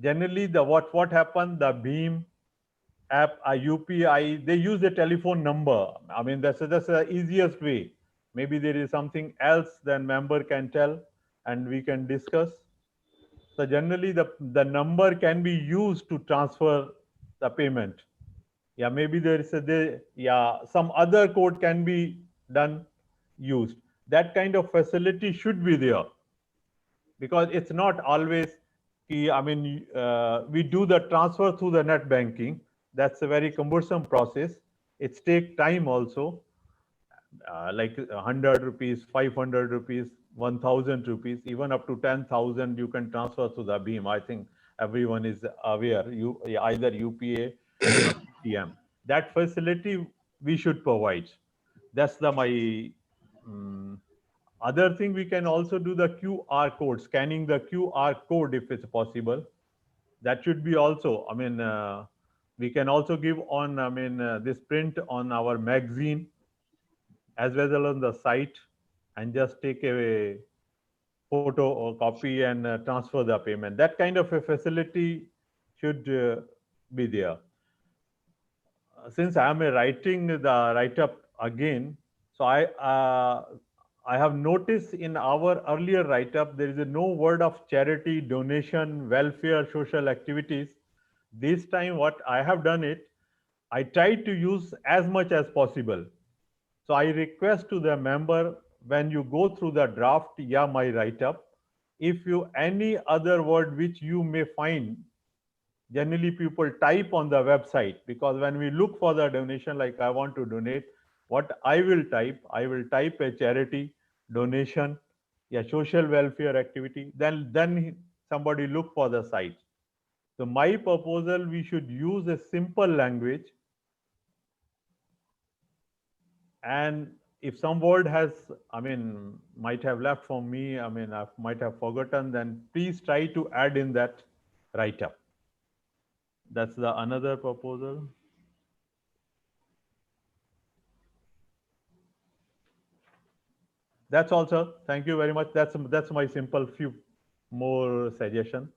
Generally, the what happened, the Beam app, UPI, they use the telephone number. I mean, that's the easiest way. Maybe there is something else then member can tell and we can discuss. So generally the number can be used to transfer the payment. Yeah, maybe there is yeah, some other code can be done, used. That kind of facility should be there, because it's not always I mean, we do the transfer through the net banking. That's a very cumbersome process. It's take time also, like 100 rupees, 500 rupees, 1000 rupees, even up to 10,000 you can transfer to the Beam. I think everyone is aware, you either UPA or Paytm. That facility we should provide. That's the my other thing. We can also do the QR code, scanning the QR code if it's possible. That should be also, I mean, we can also give on, I mean, this print on our magazine as well as on the site, and just take a photo or copy and transfer the payment. That kind of a facility should be there. Since I am writing the write-up again, so I have noticed in our earlier write-up there is no word of charity, donation, welfare, social activities. This time, what I have done it, I try to use as much as possible. So I request to the member, when you go through the draft, yeah, my write-up, if you any other word which you may find, generally people type on the website, because when we look for the donation, like I want to donate, what I will type a charity, donation, yeah, social welfare activity, then somebody look for the site. So my proposal, we should use a simple language, and if some word has, I mean, might have left from me, I mean, I might have forgotten, then please try to add in that write up. That's the another proposal. That's also, thank you very much. That's my simple few more suggestion.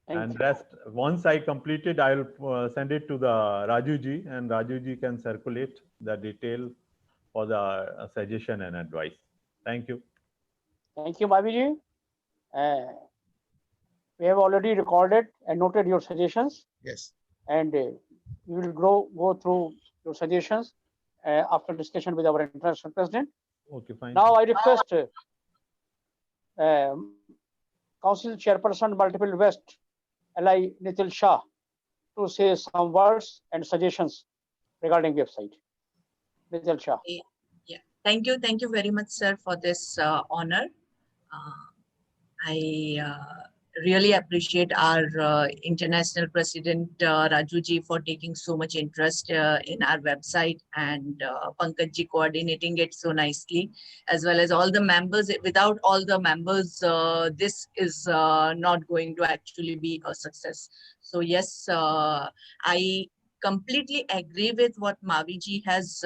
And rest, once I complete it, I'll send it to the Raju ji, and Raju ji can circulate the detail for the suggestion and advice. Thank you. Thank you, Bhaviji. We have already recorded and noted your suggestions. Yes. And we will go through your suggestions after discussion with our international president. Okay, fine. Now I request Council Chairperson Multiple West, L.I. Nitil Shah, to say some words and suggestions regarding website. Nitil Shah. Yeah, thank you very much, sir, for this honor. I really appreciate our international president Raju ji for taking so much interest in our website, and Pankaj ji coordinating it so nicely, as well as all the members. Without all the members, this is not going to actually be a success. So yes, I completely agree with what Mavi ji has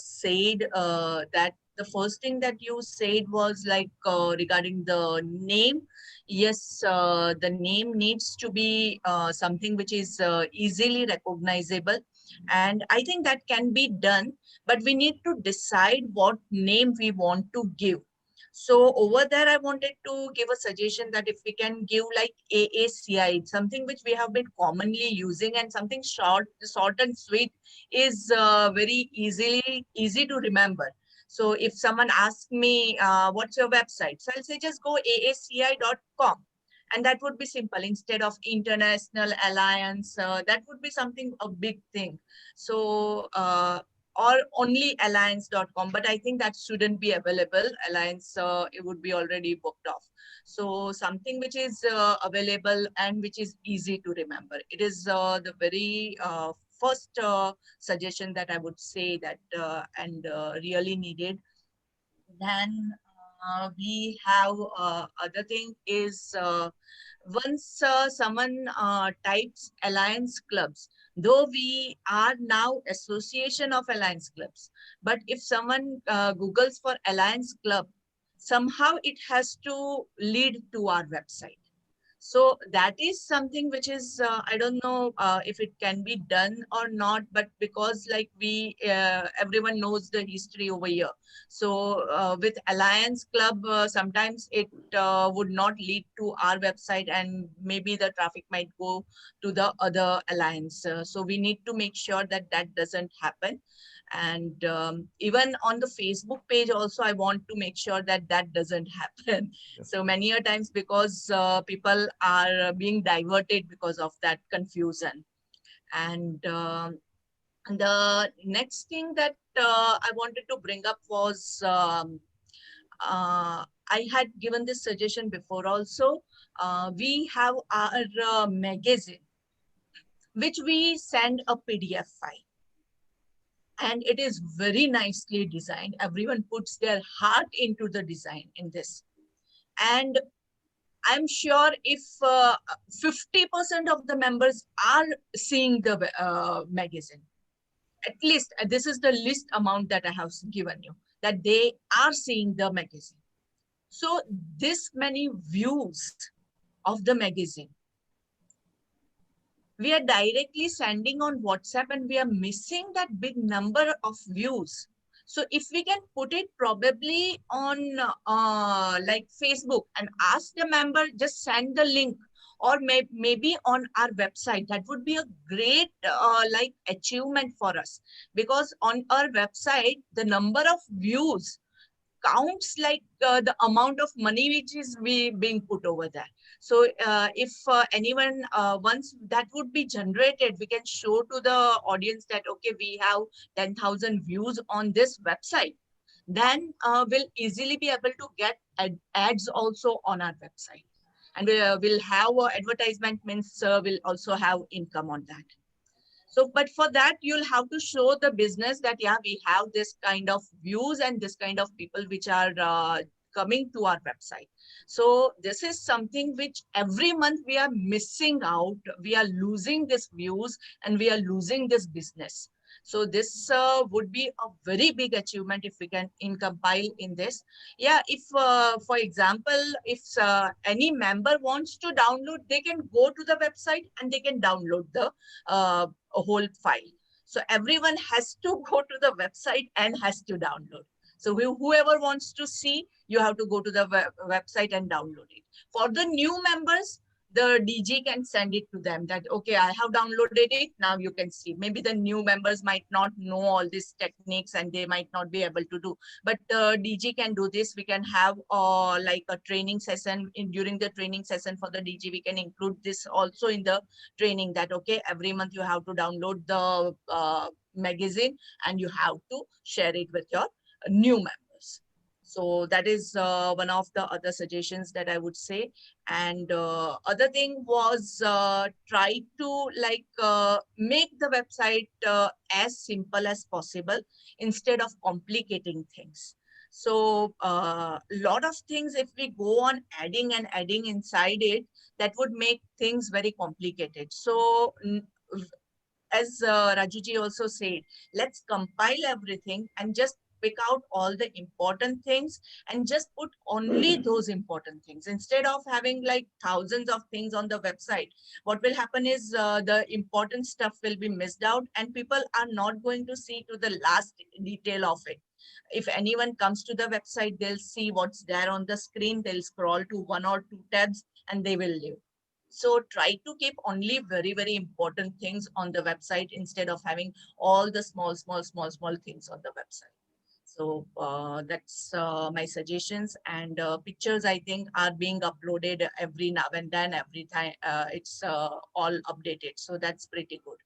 said, that the first thing that you said was like regarding the name. Yes, the name needs to be something which is easily recognizable. And I think that can be done, but we need to decide what name we want to give. So over there, I wanted to give a suggestion that if we can give like AACI, something which we have been commonly using, and something short and sweet is very easy to remember. So if someone asks me, what's your website? So I'll say just go aaci.com. And that would be simple instead of International Alliance. That would be something, a big thing. So, or only alliance.com, but I think that shouldn't be available. Alliance, it would be already booked off. So something which is available and which is easy to remember. It is the very first suggestion that I would say that and really needed. Then we have other thing is once someone types Alliance Clubs, though we are now Association of Alliance Clubs, but if someone Googles for Alliance Club, somehow it has to lead to our website. So that is something which is, I don't know if it can be done or not, but because like everyone knows the history over here. So with Alliance Club, sometimes it would not lead to our website, and maybe the traffic might go to the other alliance. So we need to make sure that that doesn't happen. And even on the Facebook page also, I want to make sure that that doesn't happen. So many a times, because people are being diverted because of that confusion. And the next thing that I wanted to bring up was, I had given this suggestion before also. We have our magazine, which we send a PDF file. And it is very nicely designed. Everyone puts their heart into the design in this. And I'm sure if 50% of the members are seeing the magazine, at least this is the least amount that I have given you, that they are seeing the magazine. So this many views of the magazine, we are directly sending on WhatsApp, and we are missing that big number of views. So if we can put it probably on like Facebook and ask the member, just send the link, or maybe on our website, that would be a great like achievement for us, because on our website, the number of views counts like the amount of money which is being put over there. So if anyone once that would be generated, we can show to the audience that, okay, we have 10,000 views on this website, then we'll easily be able to get ads also on our website. And we'll have advertisement, means we'll also have income on that. So, but for that, you'll have to show the business that, yeah, we have this kind of views and this kind of people which are coming to our website. So this is something which every month we are missing out. We are losing this views and we are losing this business. So this would be a very big achievement if we can compile in this. Yeah, if, for example, if any member wants to download, they can go to the website and they can download the a whole file. So everyone has to go to the website and has to download. So whoever wants to see, you have to go to the website and download it. For the new members, the DG can send it to them that, okay, I have downloaded it, now you can see. Maybe the new members might not know all these techniques and they might not be able to do, but DG can do this. We can have like a training session. During the training session for the DG, we can include this also in the training that, okay, every month you have to download the magazine and you have to share it with your new members. So that is one of the other suggestions that I would say. And other thing was try to like make the website as simple as possible instead of complicating things. So a lot of things, if we go on adding and adding inside it, that would make things very complicated. So as Rajuji also said, let's compile everything and just pick out all the important things and just put only those important things instead of having like thousands of things on the website. What will happen is the important stuff will be missed out and people are not going to see to the last detail of it. If anyone comes to the website, they'll see what's there on the screen, they'll scroll to 1 or 2 tabs and they will leave. So try to keep only very, very important things on the website instead of having all the small things on the website. So that's my suggestions. And pictures, I think, are being uploaded every now and then, every time it's all updated. So that's pretty good.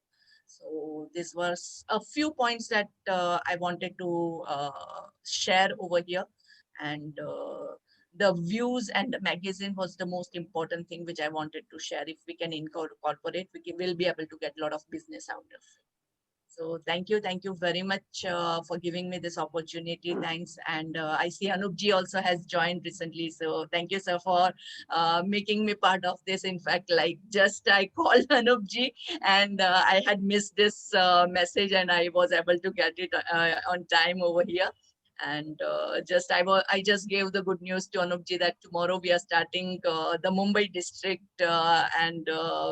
So this was a few points that I wanted to share over here. And the views and the magazine was the most important thing which I wanted to share. If we can incorporate, we will be able to get a lot of business out of it. So thank you very much for giving me this opportunity. Thanks. And I see Anupji also has joined recently. So thank you, sir, for making me part of this. In fact, like just I called Anupji and I had missed this message and I was able to get it on time over here. And I just gave the good news to Anupji that tomorrow we are starting the Mumbai district, and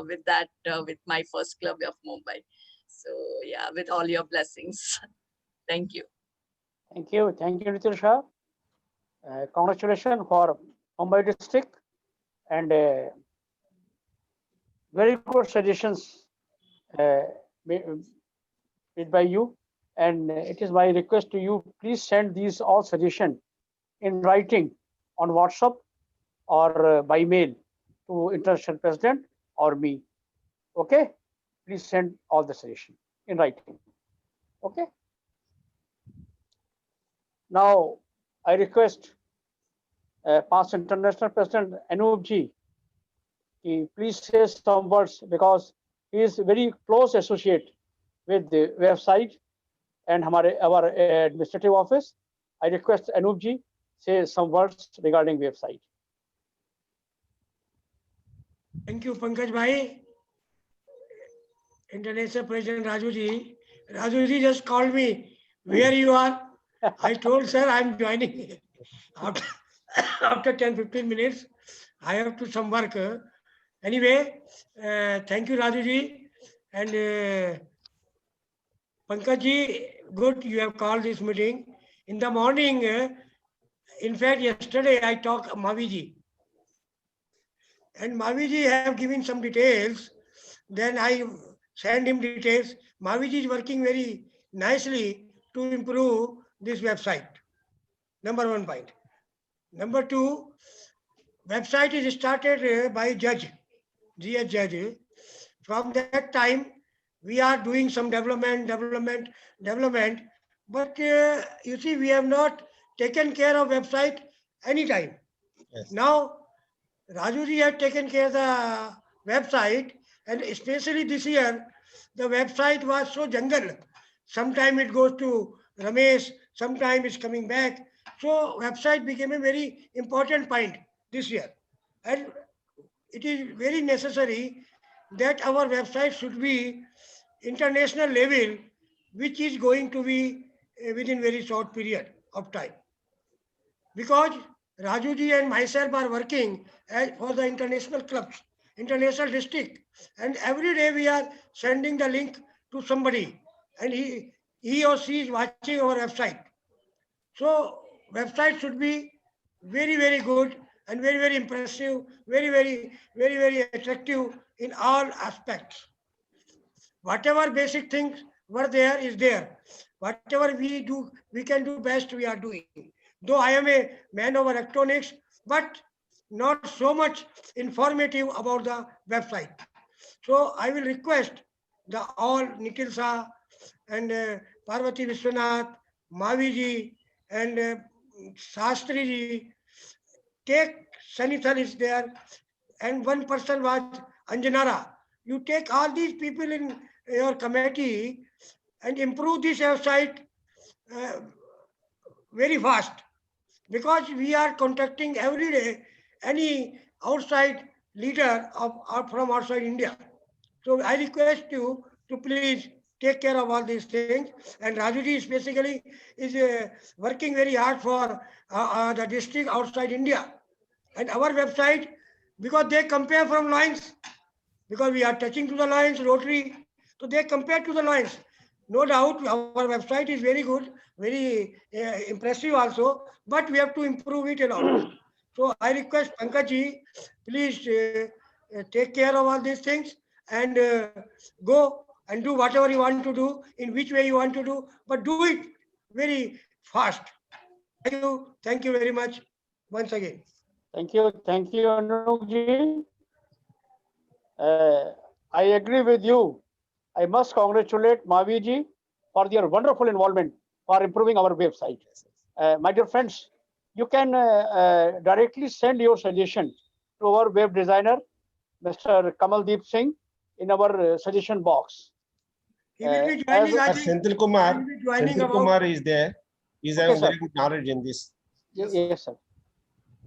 with that, with my first club of Mumbai. So yeah, with all your blessings. Thank you. Thank you. Thank you, Nitil Shah. Congratulations for Mumbai district, and very good suggestions made by you. And it is my request to you, please send these all suggestions in writing on WhatsApp or by mail to International President or me. Okay? Please send all the suggestions in writing. Okay? Now, I request past International President Anup ji, please say some words, because he is very close associate with the website and our administrative office. I request Anup ji say some words regarding website. Thank you, Pankaj Bhai. International President Raju ji. Raju ji just called me. Where you are? I told sir I'm joining after 10-15 minutes. I have to some work. Anyway, thank you, Raju ji. And Pankaj ji, good you have called this meeting. In the morning, in fact, yesterday I talked Mavi ji. And Mavi ji have given some details. Then I send him details. Mavi ji is working very nicely to improve this website. Number one point. Number two, website is started by Judge, GS Judge. From that time, we are doing some development. But you see, we have not taken care of website anytime. Yes. Now, Raju ji had taken care of the website, and especially this year, the website was so jungle. Sometime it goes to Ramesh, sometime it's coming back. So website became a very important point this year. And it is very necessary that our website should be international level, which is going to be within very short period of time. Because Raju ji and myself are working for the international clubs, international district, and every day we are sending the link to somebody, and he or she is watching our website. So website should be very, very good and very, very impressive, very attractive in all aspects. Whatever basic things were there is there. Whatever we do, we can do best, we are doing. Though I am a man of electronics, but not so much informative about the website. So I will request the all Nikhil Shah and Parvati Vishwanath, Mavi ji and Shastri ji, take Sanithal is there, and one person was Anjanara. You take all these people in your committee and improve this website very fast, because we are contacting every day any outside leader from outside India. So I request you to please take care of all these things. And Rajuji basically is working very hard for the district outside India. And our website, because they compare from lines, because we are touching to the lines, Rotary, so they compare to the lines. No doubt our website is very good, very impressive also, but we have to improve it a lot. So I request Pankaj ji, please take care of all these things and go and do whatever you want to do, in which way you want to do, but do it very fast. Thank you very much once again. Thank you, Anup ji. I agree with you. I must congratulate Mavi ji for their wonderful involvement for improving our website. My dear friends, you can directly send your suggestion to our web designer, Mr. Kamaldeep Singh, in our suggestion box. He will be joining, Senthil Kumar is there. He's having very good knowledge in this. Yes, sir.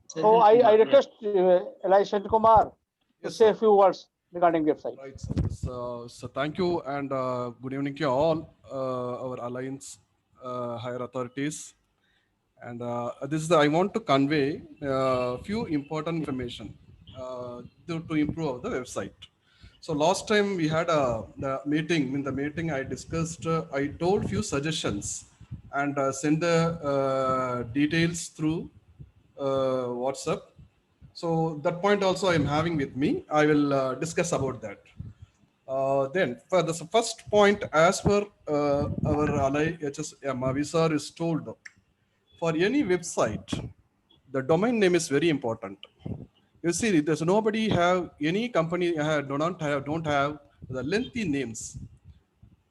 So I request Eli Senthil Kumar to say a few words regarding website. Right. So thank you and good evening to all our alliance higher authorities And this is I want to convey few important information to improve the website. So last time we had the meeting. In the meeting, I discussed, I told few suggestions and send the details through WhatsApp. So that point also I am having with me. I will discuss about that. Then for the first point, as per our ally HS Mavi sir is told, for any website, the domain name is very important. You see, there's nobody have any company don't have the lengthy names.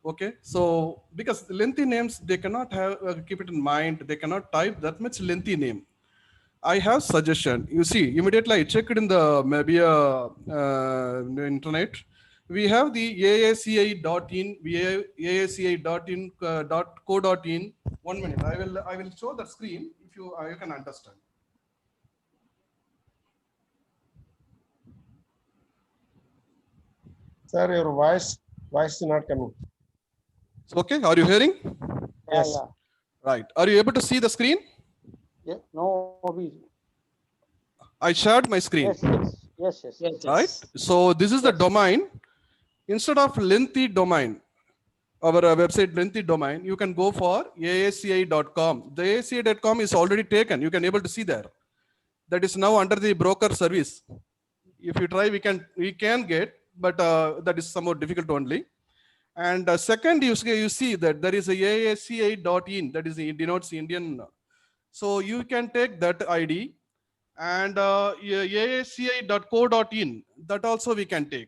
Okay, so because the lengthy names they cannot have keep it in mind. They cannot type that much lengthy name. I have suggestion. You see, immediately I checked in the maybe internet. We have the aaci.in, aaci.in.co.in. 1 minute. I will show the screen if you can understand. Sir, your voice is not coming. Okay, are you hearing? Yes. Yeah. Right. Are you able to see the screen? Yeah. No. I shared my screen. Yes. Right. So this is the domain. Instead of lengthy domain, our website lengthy domain, you can go for aaci.com. The aaci.com is already taken. You can able to see there. That is now under the broker service. If you try, we can get, but that is somewhat difficult only. And second, you see that there is a aaci.in, that is denotes Indian. So you can take that ID, and aaci.co.in, that also we can take.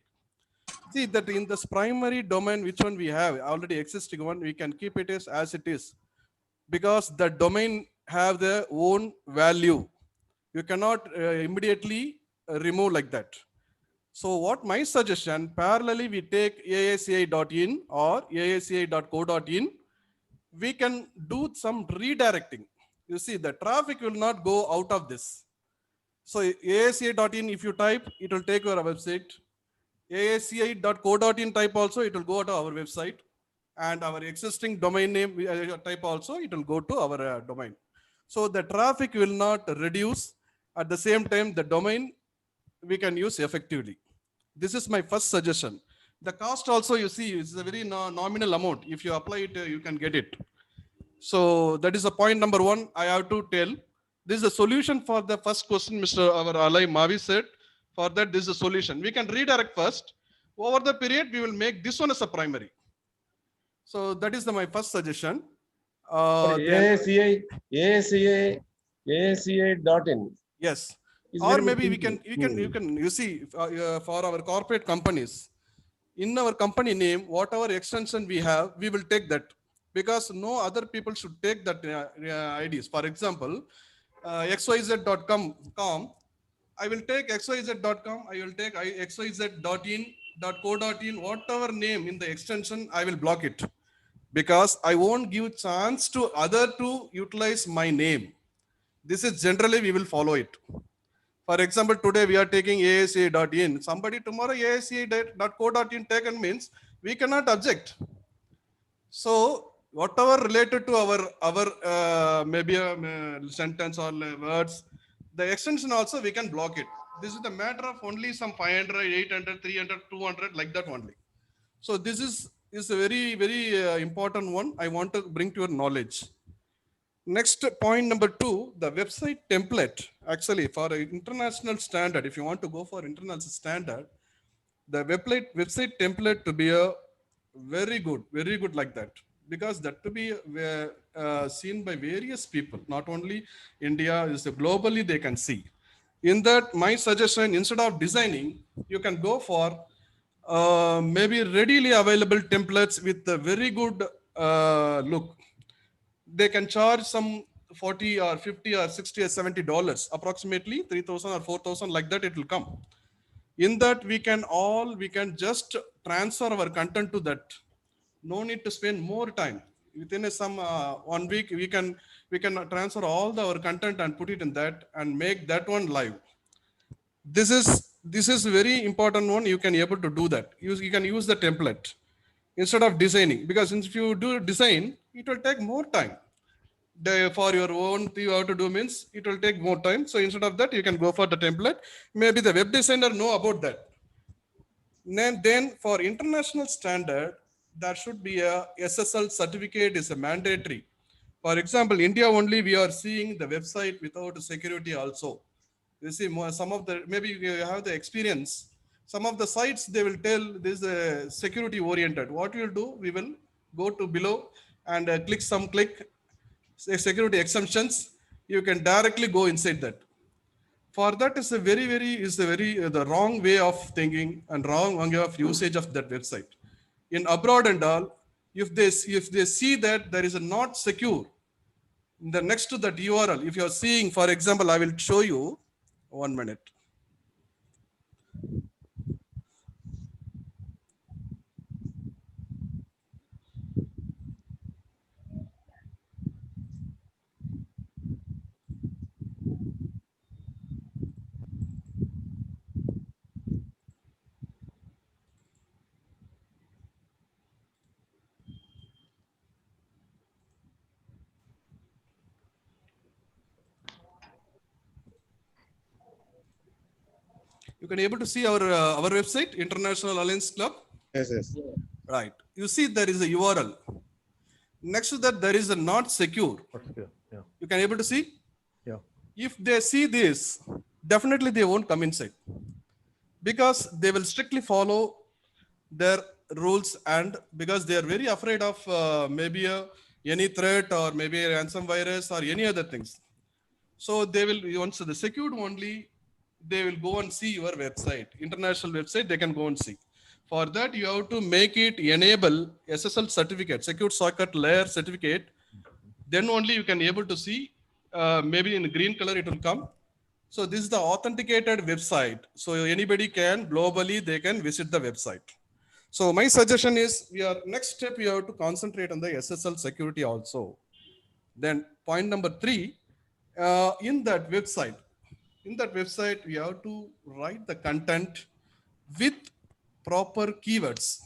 See that in this primary domain, which one we have already existing one, we can keep it as it is, because the domain have their own value. You cannot immediately remove like that. So what my suggestion, parallelly we take aaci.in or aaci.co.in, we can do some redirecting. You see, the traffic will not go out of this. So aaci.in, if you type, it will take your website. aaci.co.in type also, it will go to our website. And our existing domain name type also, it will go to our domain. So the traffic will not reduce. At the same time, the domain we can use effectively. This is my first suggestion. The cost also, you see, is a very nominal amount. If you apply it, you can get it. So that is the point number one I have to tell. This is a solution for the first question Mr. our ally Mavi said. For that, this is a solution. We can redirect first. Over the period, we will make this one as a primary. So that is my first suggestion. aaci.in. Yes. Or maybe you can, you see, for our corporate companies, in our company name, whatever extension we have, we will take that, because no other people should take that IDs. For example, xyz.com, I will take xyz.com, I will take xyz.in.co.in, whatever name in the extension, I will block it, because I won't give chance to other to utilize my name. This is generally we will follow it. For example, today we are taking aaci.in. Somebody tomorrow aaci.co.in taken means we cannot object. So whatever related to our maybe a sentence or words, the extension also we can block it. This is the matter of only some 500, 800, 300, 200 like that only. So this is a very important one I want to bring to your knowledge. Next point number 2, the website template. Actually, for an international standard, if you want to go for international standard, the website template to be a very good like that, because that to be seen by various people, not only India, is globally they can see. In that, my suggestion, instead of designing, you can go for maybe readily available templates with a very good look. They can charge some 40 or 50 or 60 or $70, approximately 3,000 or 4,000, like that it will come. In that, we can just transfer our content to that. No need to spend more time. Within some 1 week, we can transfer all our content and put it in that and make that one live. This is very important one. You can able to do that. You can use the template instead of designing, because if you do design, it will take more time. for your own thing you have to do means it will take more time. So instead of that, you can go for the template. Maybe the web designer know about that. Then for international standard, there should be a SSL certificate is a mandatory. For example, India only we are seeing the website without security also. You see some of the, maybe you have the experience. Some of the sites they will tell this is security oriented. What we will do, we will go to below and click security exemptions. You can directly go inside that. For that is a very the wrong way of thinking and wrong way of usage of that website. In abroad and all, if they see that there is a not secure, the next to that URL, if you are seeing, for example, I will show you 1 minute. You can able to see our website, International Alliance Club. Yes, yes. Right. You see there is a URL. Next to that, there is a not secure. Yeah. You can able to see. Yeah. If they see this, definitely they won't come inside because they will strictly follow their rules, and because they are very afraid of maybe any threat or maybe a ransom virus or any other things. So they will, once the secured only, they will go and see your website, international website, they can go and see. For that, you have to make it enable SSL certificate, secure socket layer certificate. Then only you can able to see, maybe in green color it will come. So this is the authenticated website. So anybody can globally, they can visit the website. So my suggestion is next step, we have to concentrate on the SSL security also. Then point number 3, in that website, we have to write the content with proper keywords.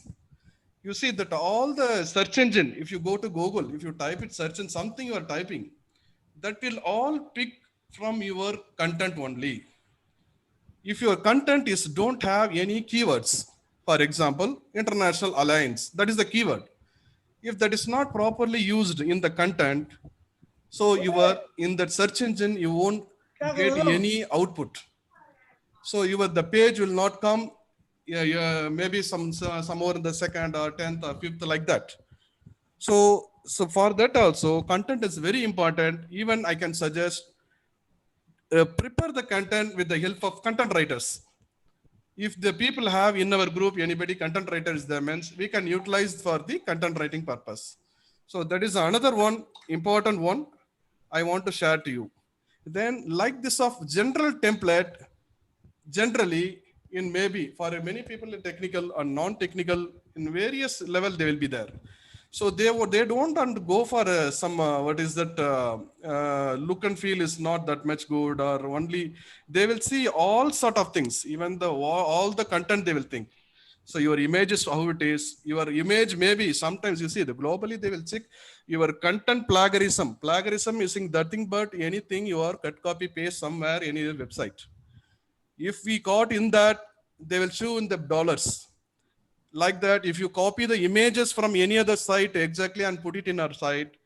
You see that all the search engine, if you go to Google, if you type it, search in something you are typing, that will all pick from your content only. If your content is don't have any keywords, for example, International Alliance, that is the keyword. If that is not properly used in the content, so you are in that search engine, you won't get any output. So the page will not come. Maybe somewhere in the 2nd or 10th or 5th, like that. So for that also, content is very important. Even I can suggest prepare the content with the help of content writers. If the people have in our group, anybody content writer is there, means we can utilize for the content writing purpose. So that is another one important one I want to share to you. Then like this of general template, generally in maybe for many people in technical or non-technical, in various level they will be there. So they don't want to go for some what is that look and feel is not that much good, or only they will see all sort of things, even all the content they will think. So your image is how it is. Your image, maybe sometimes you see the globally they will check your content plagiarism. Plagiarism using nothing but anything you are cut, copy, paste somewhere, any website. If we caught in that, they will show in the dollars. Like that, if you copy the images from any other site exactly and put it in our site,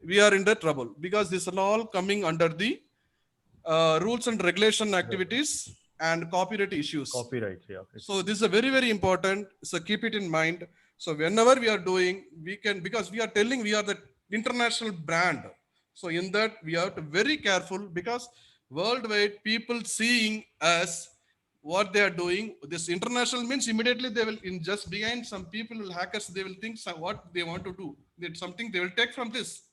we are in the trouble, because this is all coming under the rules and regulation activities and copyright issues. Copyright, yeah. So this is a very important. So keep it in mind. So whenever we are doing, we can, because we are telling we are the international brand. So in that we have to very careful, because worldwide people seeing us, what they are doing. This international means immediately they will, in just behind some people, hackers, they will think what they want to do. That something they will take from this.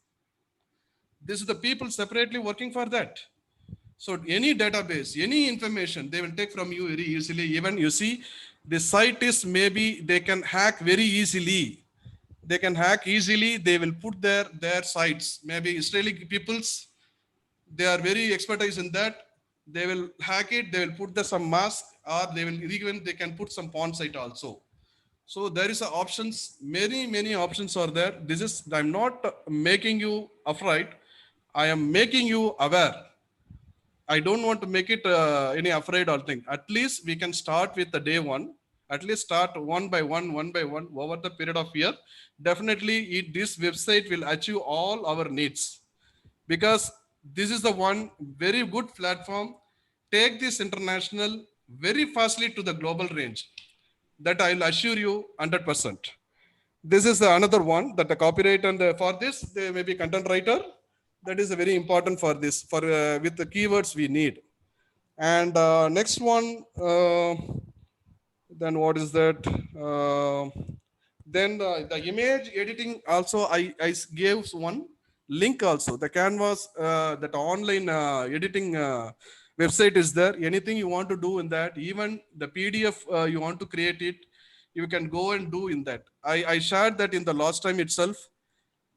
This is the people separately working for that. So any database, any information, they will take from you very easily. Even you see, the site is maybe they can hack very easily. They can hack easily. They will put their sites. Maybe Israeli peoples, they are very expertise in that. They will hack it. They will put some mask, or they can put some porn site also. So there is options. Many options are there. I'm not making you afraid. I am making you aware. I don't want to make it any afraid or thing. At least we can start with the day one. At least start one by one over the period of year. Definitely, this website will achieve all our needs, because this is the one very good platform. Take this international very fastly to the global range. That I'll assure you 100%. This is another one that the copyright, and for this there may be content writer. That is very important for this, for with the keywords we need. And next one, then what is that? Then the image editing also, I gave one link also. The Canvas, that online editing website is there. Anything you want to do in that, even the PDF you want to create it, you can go and do in that. I shared that in the last time itself.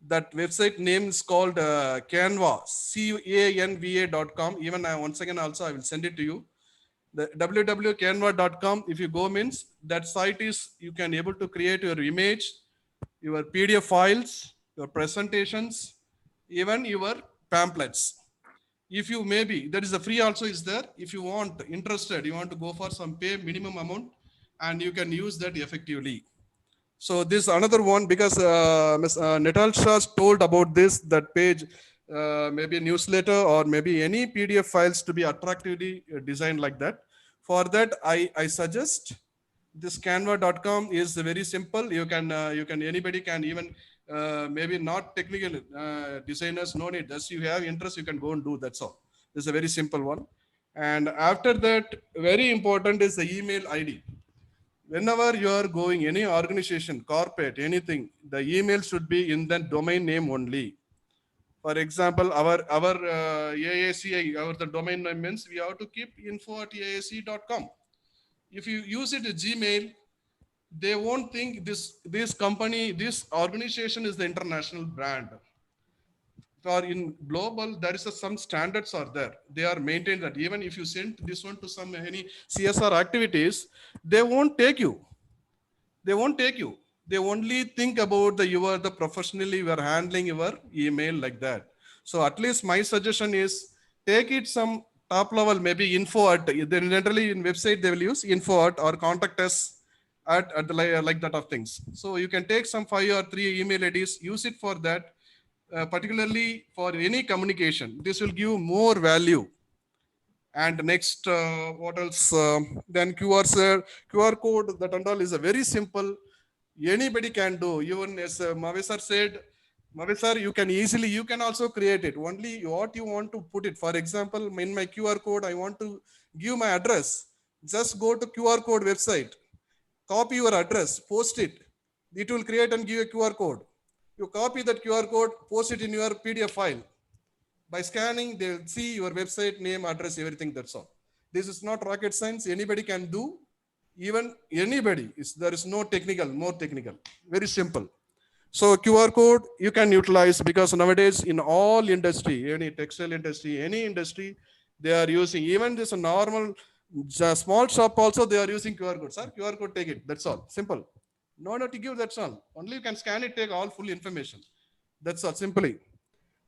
That website name is called Canva, canva.com. Even once again also I will send it to you. The www.canva.com, if you go means that site is, you can able to create your image, your PDF files, your presentations, even your pamphlets. If you maybe, there is a free also is there. If you want, interested, you want to go for some pay minimum amount, and you can use that effectively. So this another one, because Ms. Natasha told about this, that page, maybe newsletter or maybe any PDF files to be attractively designed like that. For that, I suggest this canva.com is very simple. You can anybody can, even maybe not technical designers, no need. Just you have interest, you can go and do. That's all. This is a very simple one. And after that, very important is the email ID. Whenever you are going any organization, corporate, anything, the email should be in the domain name only. For example, our AACI, the domain name means we have to keep info@aac.com. If you use it as Gmail, they won't think this company, this organization is the international brand. For in global, there is some standards are there. They are maintained that even if you send this one to some any CSR activities, they won't take you. They won't take you. They only think about the professionally you are handling your email like that. So at least my suggestion is take it some top level, maybe info at, then generally in website they will use info at or contact us at the like that of things. So you can take some 5 or 3 email IDs, use it for that. Particularly for any communication, this will give more value. And next, what else? Then QR code, that and all is a very simple. Anybody can do. Even as Mavesar said, Mavesar, you can also create it. Only what you want to put it. For example, in my QR code, I want to give my address. Just go to QR code website, copy your address, post it. It will create and give a QR code. You copy that QR code, post it in your PDF file. By scanning, they'll see your website name, address, everything. That's all. This is not rocket science. Anybody can do. Even anybody. There is no technical, more technical. Very simple. So QR code you can utilize, because nowadays in all industry, any textile industry, any industry, they are using. Even this normal small shop also they are using QR code. Sir, QR code, take it. That's all. Simple. No need to give, that's all. Only you can scan it, take all full information. That's all, simply.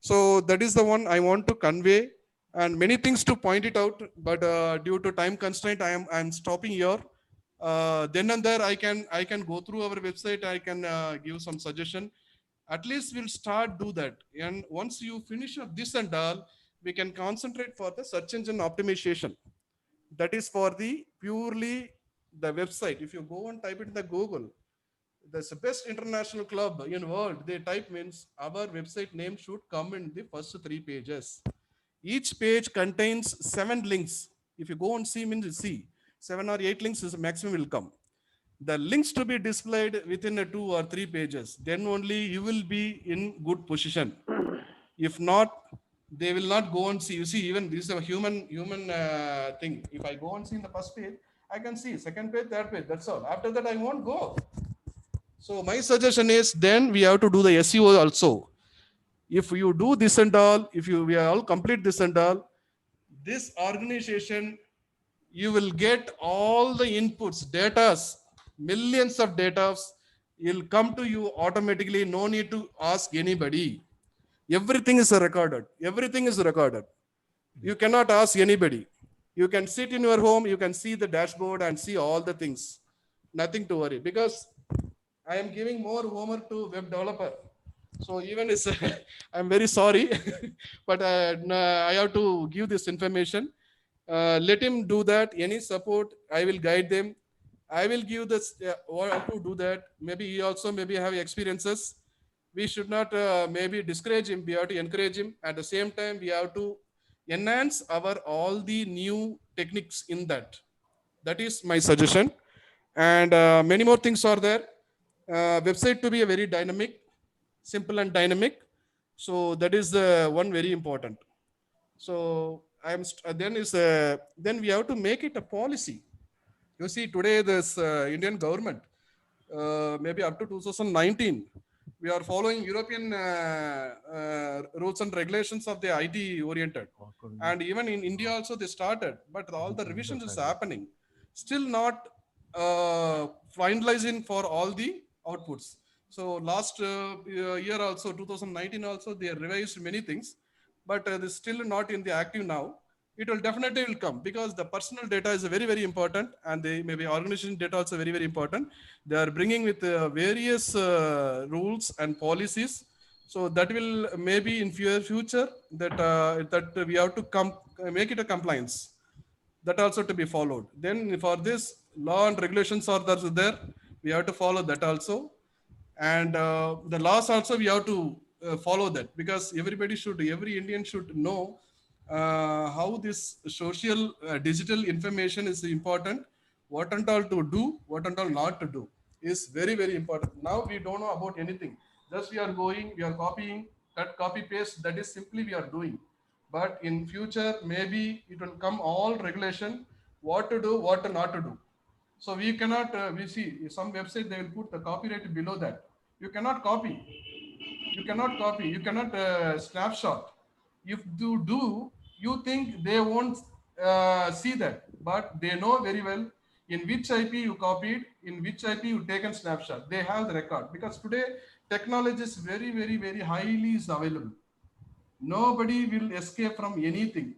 So that is the one I want to convey, and many things to point it out, but due to time constraint, I am stopping here. Then and there I can go through our website. I can give some suggestion. At least we'll start do that. And once you finish up this and all, we can concentrate for the search engine optimization. That is for the purely the website. If you go and type it in the Google, the best international club in the world, they type means our website name should come in the first 3 pages. Each page contains 7 links. If you go and see means see 7 or 8 links is the maximum will come. The links to be displayed within 2 or 3 pages. Then only you will be in good position. If not, they will not go and see. You see, even this is a human thing. If I go and see in the first page, I can see second page, third page. That's all. After that, I won't go. So my suggestion is then we have to do the SEO also. If you do this and all, we all complete this and all, this organization, you will get all the inputs, data, millions of data will come to you automatically. No need to ask anybody. Everything is recorded. Everything is recorded. You cannot ask anybody. You can sit in your home, you can see the dashboard and see all the things. Nothing to worry, because I am giving more homework to web developer. So even it's, I'm very sorry, but I have to give this information. Let him do that. Any support, I will guide them. I will give this how to do that. Maybe he also maybe have experiences. We should not maybe discourage him. We have to encourage him. At the same time, we have to enhance our all the new techniques in that. That is my suggestion. And many more things are there. Website to be a very dynamic, simple and dynamic. So that is the one very important. So then we have to make it a policy. You see, today this Indian government, maybe up to 2019, we are following European rules and regulations of the IT oriented. And even in India also they started, but all the revisions is happening. Still not finalizing for all the outputs. So last year also, 2019 also, they revised many things, but this still not in the active now. It will definitely will come, because the personal data is very, very important, and the maybe organization data also very, very important. They are bringing with various rules and policies. So that will maybe in future that that we have to make it a compliance. That also to be followed. Then for this, law and regulations are there. We have to follow that also. And the laws also we have to follow that, because every Indian should know how this social digital information is important, what and all to do, what and all not to do is very, very important. Now we don't know about anything. Just we are going, we are copying, that copy paste, that is simply we are doing. But in future, maybe it will come all regulation, what to do, what not to do. So we cannot, we see some website, they will put the copyright below that. You cannot copy. You cannot copy. You cannot snapshot. If you do, you think they won't see that, but they know very well in which IP you copied, in which IP you taken snapshot. They have the record, because today technology is very, very, very highly is available. Nobody will escape from anything.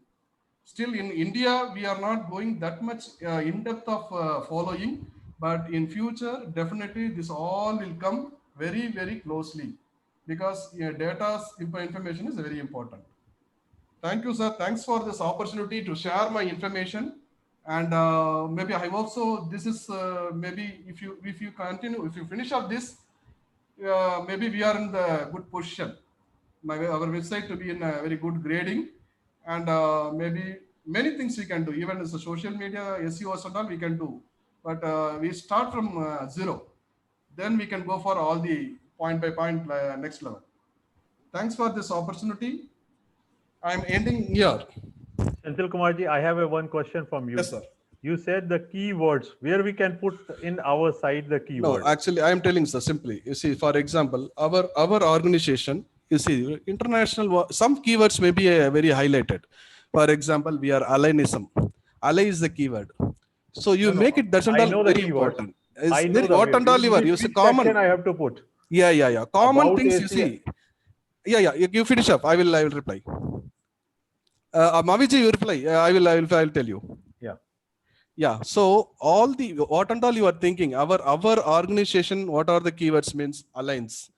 Still in India, we are not going that much in depth of following, but in future, definitely this all will come very, very closely, because data information is very important. Thank you, sir. Thanks for this opportunity to share my information. And maybe I hope so. This is maybe if you continue, if you finish up this, maybe we are in the good position. Our website to be in a very good grading, and maybe many things we can do. Even as a social media, SEOs and all we can do. But we start from zero. Then we can go for all the point by point next level. Thanks for this opportunity. I'm ending here. Senthil Kumarji, I have one question from you. Yes, sir. You said the keywords, where we can put in our site the keywords. No, actually, I am telling sir simply. You see, for example, our organization, you see, international, some keywords may be very highlighted. For example, we are allyism. Ally is the keyword. So you make it, that's all very important. I know what and all you are, you see common. I have to put. Yeah. Common About things you see. Yeah. You finish up. I will reply. Maviji, you reply. I will tell you. Yeah. So all the what and all you are thinking, our organization, what are the keywords means alliance.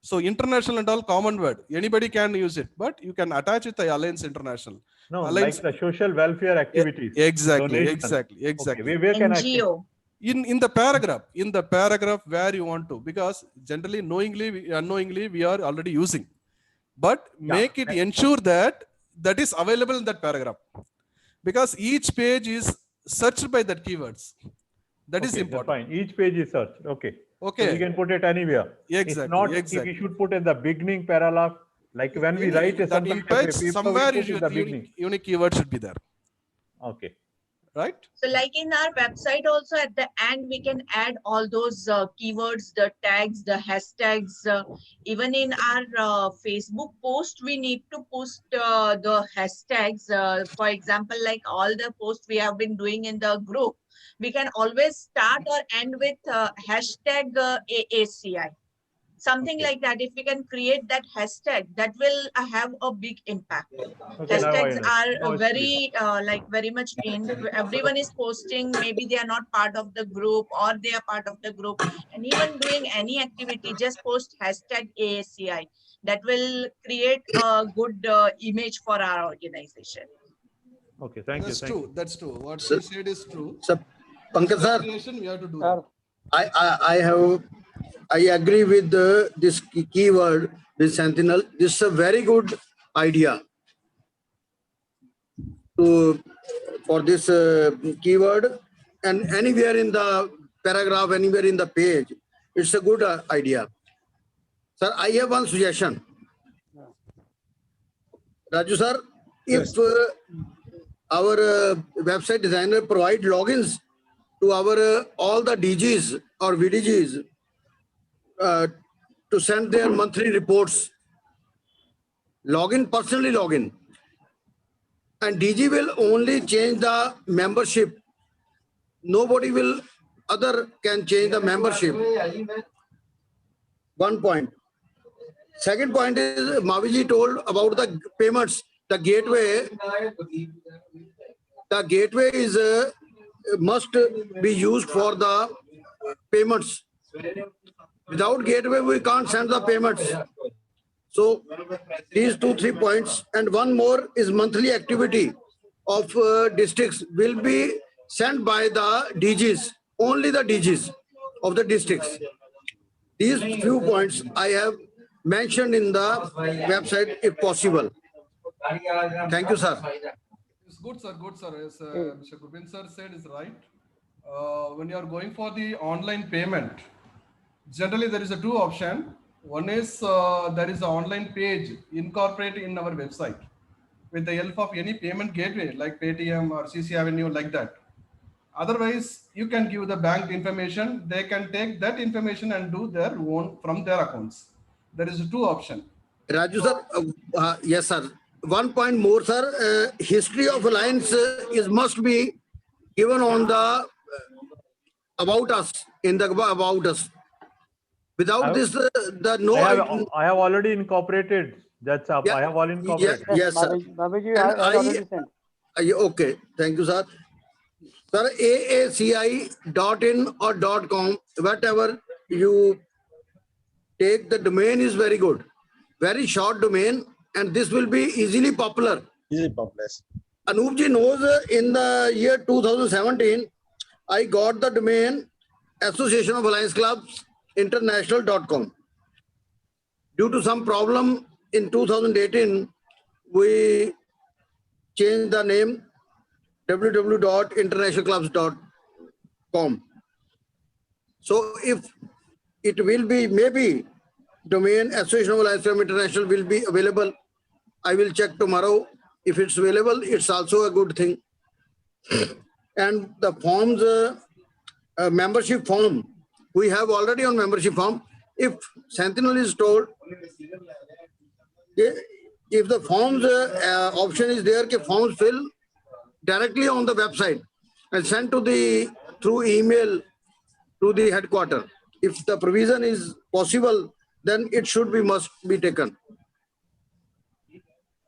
So international and all common word. Anybody can use it, but you can attach it to Alliance International. No, Alliance, like the social welfare activities. Exactly. Okay, where can NGO. In the paragraph where you want to, because generally knowingly, unknowingly we are already using, but make it ensure that is available in that paragraph, because each page is searched by that keywords. That is important. Fine. Each page is searched. Okay. So Okay. we can put it anywhere. Exactly. It's not if we should put in the beginning paragraph, like when we write a somewhere unique keyword should be there. Okay. Right? So like in our website also, at the end, we can add all those keywords, the tags, the hashtags. Even in our Facebook post, we need to post the hashtags. For example, like all the posts we have been doing in the group, we can always start or end with hashtag AACI. Something like that. If we can create that hashtag, that will have a big impact. Okay, now I Hashtags know. are Now it's clear. very much in. Everyone is posting. Maybe they are not part of the group, or they are part of the group, and even doing any activity, just post hashtag ASCI. That will create a good image for our organization. Okay, thank you. That's Thank true. you. That's true. What she said is true. So, Pankaj sir, Creation, we have to do Sir, that. I agree with this keyword with Sentinel. This is a very good idea for this keyword, and anywhere in the paragraph, anywhere in the page, it's a good idea. Sir, I have one suggestion. Raju sir, if our website designer provide logins to our all the DGs or VDGs to send their monthly reports, personally login, and DG will only change the membership. Nobody will other can change the membership. One point. Second point is Maviji told about the payments. The gateway is must be used for the payments. Without gateway, we can't send the payments. So these 2-3 points, and one more is monthly activity of districts will be sent by the DGs, only the DGs of the districts. These few points I have mentioned in the website if possible. Thank you, sir. It's good, sir. Good, sir. As Mr. Gopin sir said, is right. When you are going for the online payment, generally there is a two option. One is there is an online page incorporated in our website with the help of any payment gateway like Paytm or CC Avenue like that. Otherwise, you can give the bank information. They can take that information and do their own from their accounts. There is a two option. Raju sir, yes sir. One point more, sir. History of alliance is must be given on the about us in the about us. Without this, the no. I have already incorporated. That's up. Yeah, I have already incorporated. Yes, sir. Bhabiji, And I already sent. Okay, thank you, sir. Sir, AACI.in or .com, whatever you take, the domain is very good. Very short domain, and this will be easily popular. Easy popular. Anoopji knows in the year 2017, I got the domain Association of Alliance Clubs International.com. Due to some problem in 2018, we changed the name www.internationalclubs.com. So if it will be, maybe domain Association of Alliance Clubs International will be available. I will check tomorrow. If it's available, it's also a good thing. And the forms, membership form, we have already on membership form. If Sentinel is told, if the forms option is there, forms fill directly on the website and sent to the through email to the headquarters. If the provision is possible, then it should be must be taken.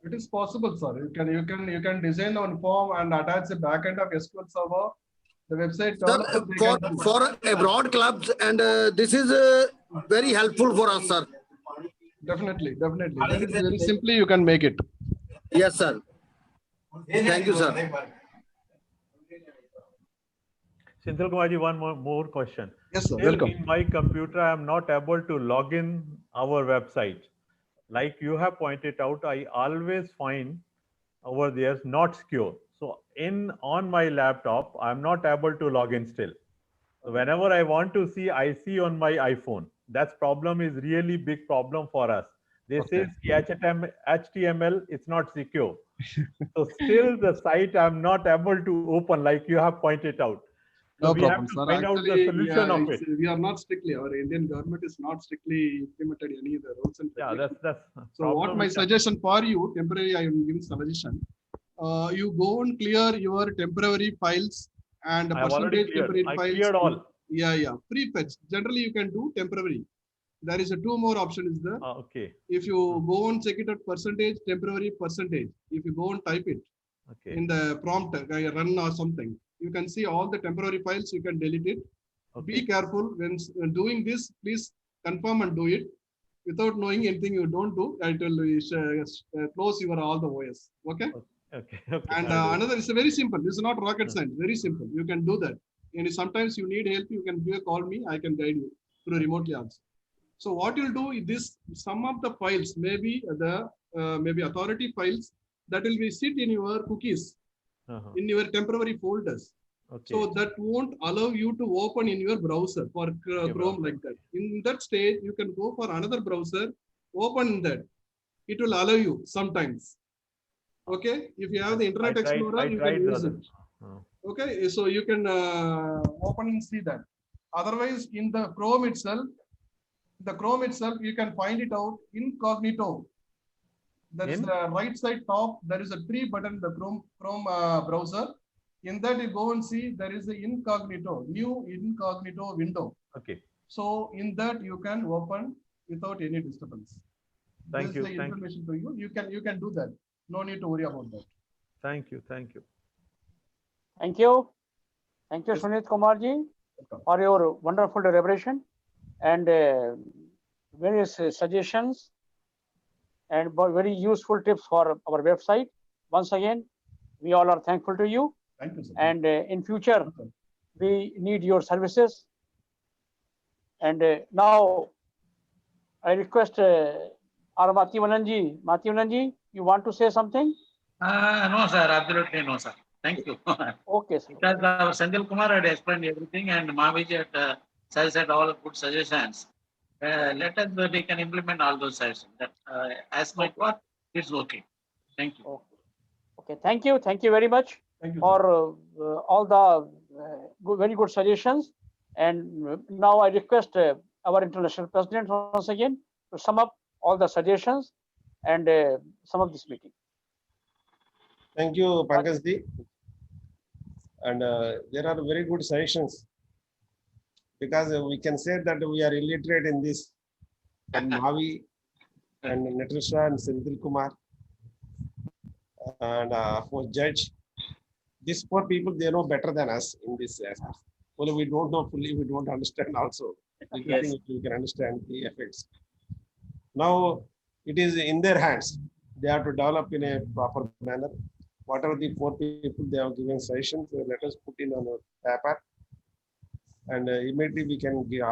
It is possible, sir. You can design one form and attach the backend of SQL server. The website for abroad clubs, and this is very helpful for us, sir. Definitely. Very simply you can make it. Yes, sir. Thank you, sir. Senthil Kumarji, one more question. Yes, sir. Still Welcome. in my computer, I am not able to log in our website. Like you have pointed out, I always find over there not secure. So on my laptop, I'm not able to log in still. So whenever I want to see, I see on my iPhone. That problem is really big problem for us. They say HTML, it's not secure. So still the site I'm not able to open, like you have pointed out. So No we problem, have to sir. find out the solution of it. We are not strictly, our Indian government is not strictly implemented any of the rules and regulations. That's so what my suggestion for you, temporary, I am giving suggestion. You go and clear your temporary files and I have already percentage temporary cleared. I files. cleared all. Yeah. Pre-fetch. Generally, you can do temporary. there is a two more option is there. Okay. If you go and check it at percentage, temporary percentage, if you go and type it Okay. in the prompt, run or something, you can see all the temporary files, you can delete it. Okay. Be careful when doing this, please confirm and do it. Without knowing anything you don't do, it will close your all the OS. Okay. Okay. Okay. And I'll do it. another is very simple. This is not rocket science. Very simple. You can do that. And sometimes you need help, you can call me. I can guide you through remotely also. So what you'll do is this: some of the files, maybe the maybe authority files, that will be sit in your cookies, in your temporary folders. Okay. So that won't allow you to open in your browser for Chrome like that. In that stage, you can go for another browser, open that. It will allow you sometimes. Okay, if you have the Internet Explorer, you can use it. Okay, so you can open and see that. Otherwise, in the Chrome itself, you can find it out incognito. That's the right side top. There is a 3 button, the Chrome browser. In that, you go and see there is a incognito, new incognito window. Okay. So in that you can open without any disturbance. Thank you. This is the information to you. You can do that. No need to worry about that. Thank you. Thank you. Thank you. Thank you, Sunit Kumarji, for your wonderful deliberation and various suggestions and very useful tips for our website. Once again, we all are thankful to you. Thank you, sir. And in future, we need your services. And now, I request our Mathivananji. Mathivananji, you want to say something? No, sir. Absolutely no, sir. Thank you. Okay, sir. Because Senthil Kumar had explained everything and Maviji had suggested all good suggestions. Let us, we can implement all those suggestions. As my part, it's okay. Thank you. Okay, thank you. Thank you very much for all the very good suggestions. And now I request our international president once again to sum up all the suggestions and sum up this meeting. Thank you, Pankajji. And there are very good suggestions, because we can say that we are illiterate in this. And Mavi and Natasha and Senthil Kumar and for Judge, these 4 people, they know better than us in this aspect. Only we don't know fully, we don't understand also. Yes. We can understand the effects. Now it is in their hands. They have to develop in a proper manner. Whatever the 4 people they have given suggestions, let us put in on a paper, and immediately we can give.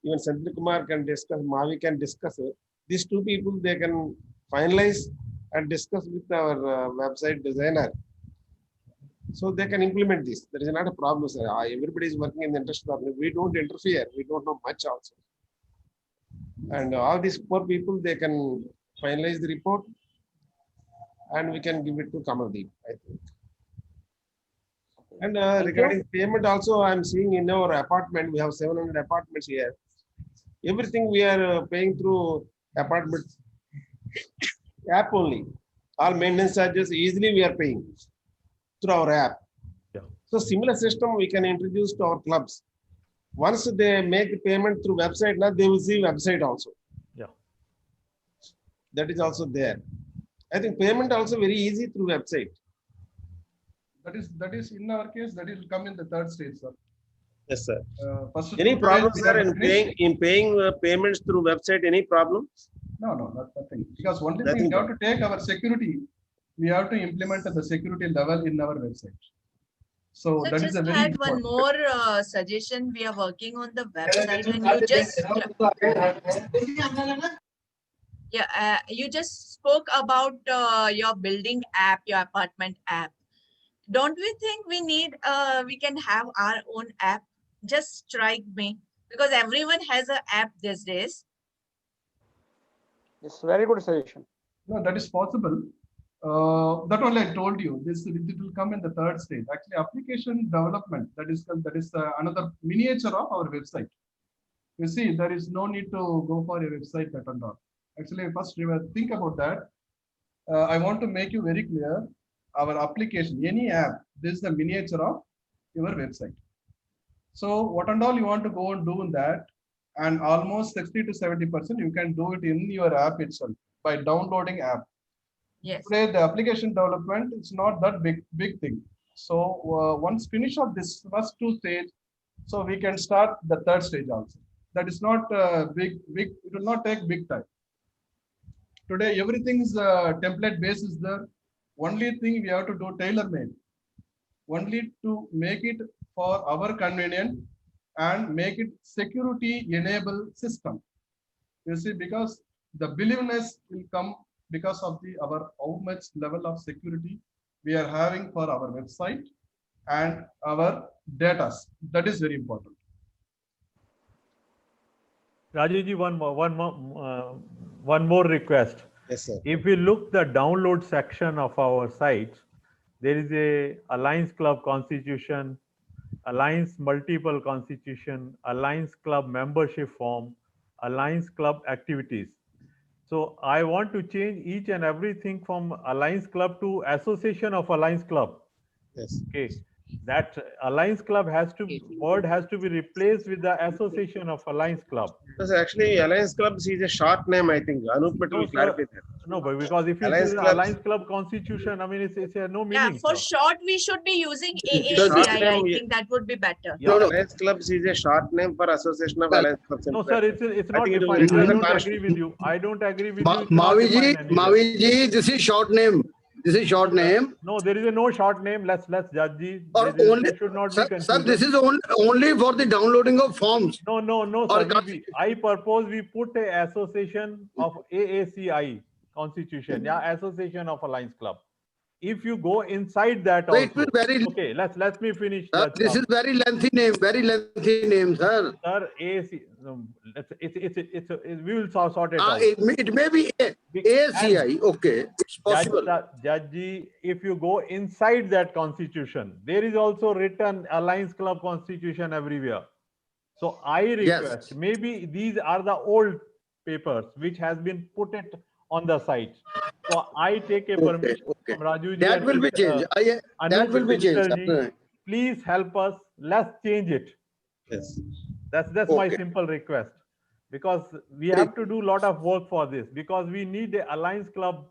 Even Senthil Kumar can discuss, Mavi can discuss. These 2 people they can finalize and discuss with our website designer, so they can implement this. There is not a problem, sir. Everybody is working in the interest of. We don't interfere. We don't know much also. And all these 4 people, they can finalize the report, and we can give it to Kamaldeep, I think. And regarding payment also, I'm seeing in our apartment, we have 700 apartments here. Everything we are paying through apartment app only. All maintenance charges easily we are paying through our app. Yeah. So similar system we can introduce to our clubs. Once they make payment through website, now they will see website also. Yeah. That is also there. I think payment also very easy through website. That is in our case, that will come in the 3rd stage, sir. Yes, sir. First Any problem, we sir, have in paying payments through website? Any problem? No, nothing. Because only thing we have to take our security, we have to implement the security level in our website. So So that is just a very had one important. more suggestion. We are working on the website, and you just spoke about your building app, your apartment app. Don't we think we need we can have our own app? Just strike me, because everyone has an app these days. It's a very good suggestion. No, that is possible. That only I told you. It will come in the 3rd stage. Actually, application development, that is another miniature of our website. You see, there is no need to go for a website that and all. Actually, first think about that. I want to make you very clear. Our application, any app, this is the miniature of your website. So what and all you want to go and do in that, and almost 60 to 70% you can do it in your app itself by downloading app. Yes. Today, the application development is not that big thing. So once finish up this first two stage, so we can start the third stage also. That is not big. It will not take big time. Today, everything's template based is there. Only thing we have to do tailor made. Only to make it for our convenience and make it security enable system. You see, because the believeness will come because of our how much level of security we are having for our website and our data. That is very important. Rajuji, one more request. Yes, sir. If we look the download section of our site, there is a Alliance Club Constitution, Alliance Multiple Constitution, Alliance Club Membership Form, Alliance Club Activities. So I want to change each and everything from Alliance Club to Association of Alliance Club. Yes. Okay, that Alliance Club word has to be replaced with the Association of Alliance Club. Because actually, Alliance Clubs is a short name, I think. Anup Patel will clarify that. No, but because if you Alliance see the Clubs- Alliance Club Constitution, I mean, it's no Yeah, meaning. for sir. short, we should be using Short AACI. I name, think that would be better. Yeah. No, no. Alliance Clubs is a short name for Association of Well, Alliance Clubs. No, sir, it's not think it will defined. I require a don't clarification. agree with you. I don't agree with you. It's not Maviji, defined anywhere. Maviji, this is short name. This is short name. No, there is no short name. Let's judge the. Or only, There should not be sir, confusion. this is only for the downloading of forms. No, or sir. constitution. I propose we put a association of AACI Constitution. Yeah, Association of Alliance Club. If you go inside that So it also. will very, Okay, let me finish. sir, this is very lengthy name, sir. Sir, AAC. We will sort it out. It may be ACI. Okay, it's possible. Judge, if you go inside that constitution, there is also written Alliance Club Constitution everywhere. So I request, maybe these are the old papers which has been put it on the site. So I take a permission from Rajuji. That and will be changed. That will be changed. Ji. Please help us. Let's change it. Yes. That's my simple request, because we have to do a lot of work for this, because we need a Alliance Club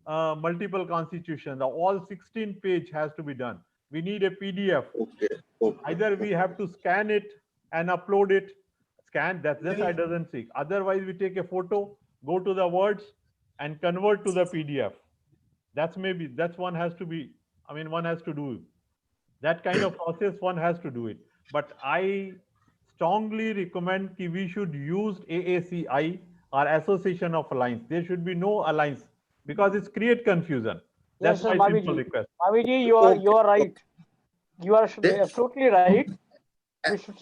multiple constitution. All 16 page has to be done. We need a PDF. Either we have to scan it and upload it. Scan that I doesn't see. Otherwise, we take a photo, go to the words, and convert to the PDF. That's one has to be. I mean, one has to do that kind of process. One has to do it. But I strongly recommend that we should use AACI or Association of Alliance. There should be no alliance, because it's create confusion. That's Yes, sir, my simple request. Maviji, you are right. You are absolutely right.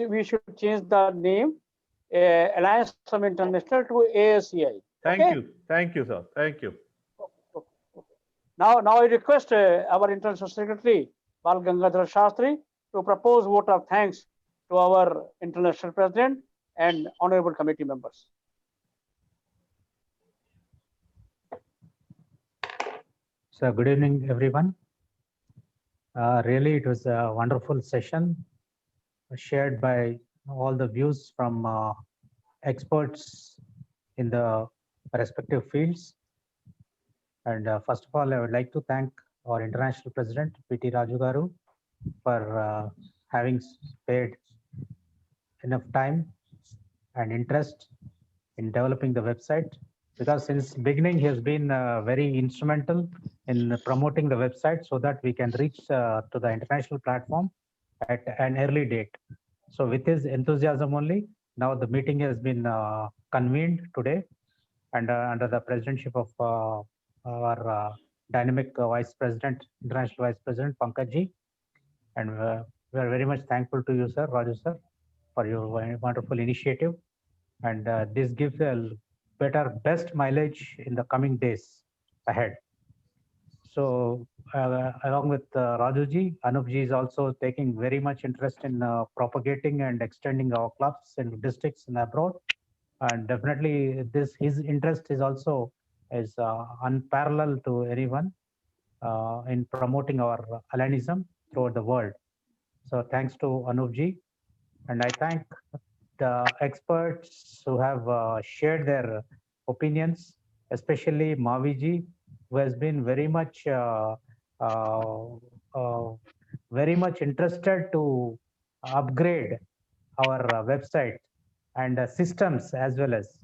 We should change the name Alliance from International to AACI. Thank you, sir. Thank you. Now I request our International Secretary Bal Gangadhar Shastri to propose vote of thanks to our International President and honorable committee members. So good evening, everyone. Really, it was a wonderful session shared by all the views from experts in the respective fields. And first of all, I would like to thank our International President, P.T. Raju Garu, for having spared enough time and interest in developing the website, because since beginning he has been very instrumental in promoting the website so that we can reach to the international platform at an early date. So with his enthusiasm only, now the meeting has been convened today, and under the presidency of our dynamic Vice President, International Vice President Pankaj Ji. And we are very much thankful to you, sir, Raju sir, for your wonderful initiative. And this gives a best mileage in the coming days ahead. So along with Raju Ji, Anup Ji is also taking very much interest in propagating and extending our clubs in districts and abroad. And definitely his interest is also unparalleled to anyone in promoting our Allianism throughout the world. So thanks to Anup Ji. And I thank the experts who have shared their opinions, especially Maviji, who has been uh, very much interested to upgrade our website and systems as well as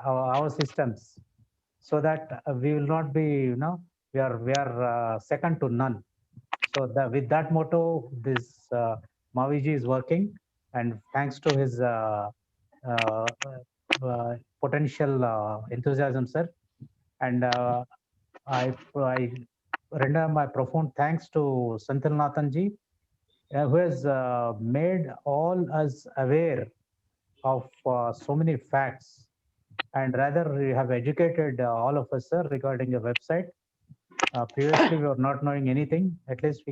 our systems, so that we will not be, we are second to none. So with that motto, this Maviji is working, and thanks to his uh, potential enthusiasm, sir. And I render my profound thanks to Senthil Nathanji, who has made all us aware of so many facts, and rather we have educated all of us, sir, regarding the website. Previously, we were not knowing anything. At least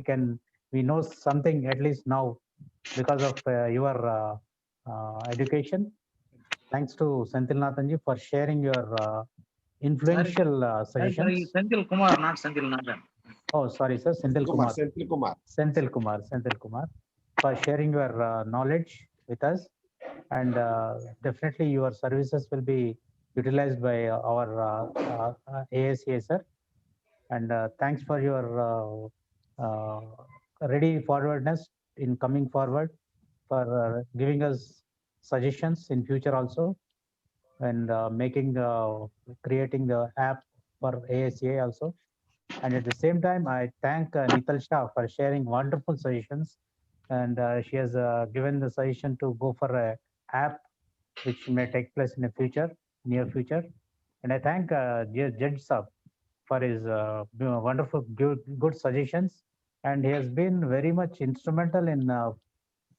we know something at least now because of your education. Thanks to Senthil Nathanji for sharing your influential suggestions. Senthil Kumar, not Senthil Nathan. Oh, sorry, sir, Senthil Kumar. Senthil Kumar. Senthil Kumar, for sharing your knowledge with us. And definitely your services will be utilized by our ASA, sir. And thanks for your ready forwardness in coming forward, for giving us suggestions in future also, and creating the app for ASA also. And at the same time, I thank Nital Shah for sharing wonderful suggestions. And she has given the suggestion to go for a app which may take place in the near future. And I thank Judge Saab for his wonderful, good suggestions. And he has been very much instrumental in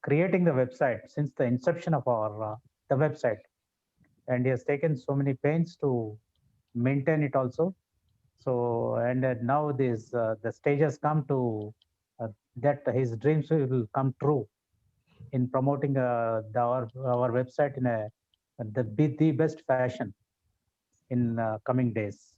creating the website since the inception of our the website. And he has taken so many pains to maintain it also. So, and now the stage has come to that his dreams will come true in promoting our website in the best fashion in coming days.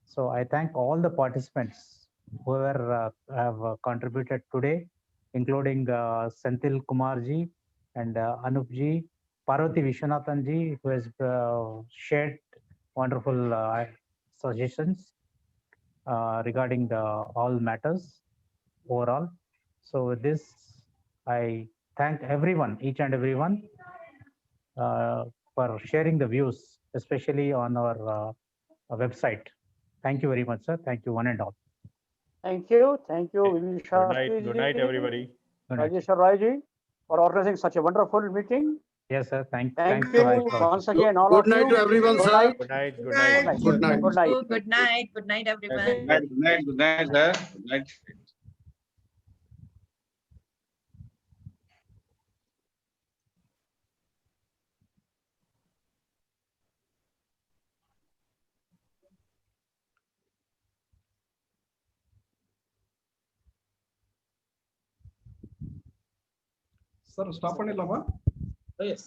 So I thank all the participants who have contributed today, including Senthil Kumarji and Anupji, Parvati Vishwanathanji, who has shared wonderful suggestions regarding all matters overall. So with this, I thank everyone, each and everyone, for sharing the views, especially on our website. Thank you very much, sir. Thank you, one and all. Thank you. Thank you, Okay. Vivi Good night. Shastri Good night, ji, everybody. Good night. Rajesh Rai ji, for organizing such a wonderful meeting. Yes, sir. Thank Thanks you for Vice once again, all of Good night you. to everyone, Good sir. night. Good night. Good Good night. night. Good night. Good night. Good night. Good night, everyone. Good night, good night, sir. Good night. Sir, stop பண்ணிடலாமா? Yes.